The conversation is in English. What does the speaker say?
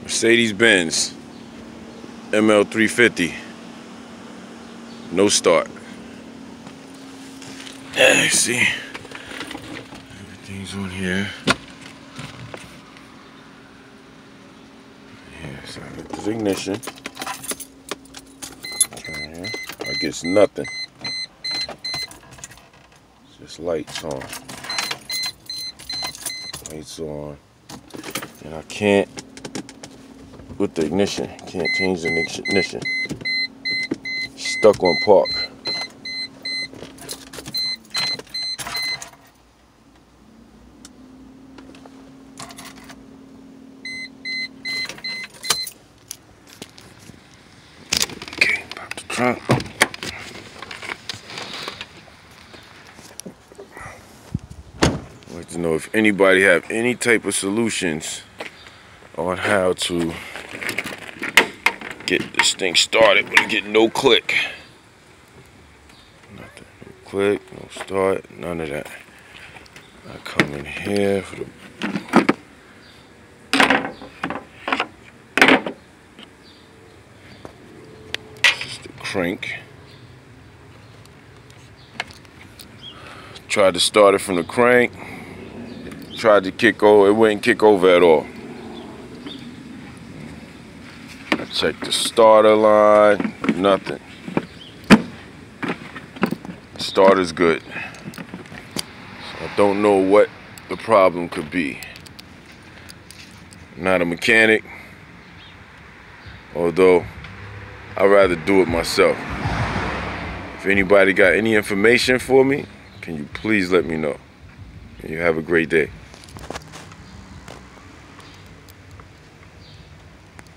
Mercedes-Benz Ml 350. No start. See, everything's on here. Yeah, so I get the ignition. I guess nothing. It's just lights on. Lights on. And I can't, with the ignition, can't change the ignition. Stuck on park. Okay, pop the trunk. I'd like to know if anybody have any type of solutions on how to get this thing started but get no click. Nothing. No click, no start, none of that. I come in here for the this is the crank. Tried to start it from the crank. Tried to kick over, it wouldn't kick over at all. I checked the starter line, nothing. Starter's good. So I don't know what the problem could be. I'm not a mechanic, although I'd rather do it myself. If anybody got any information for me, can you please let me know. You have a great day.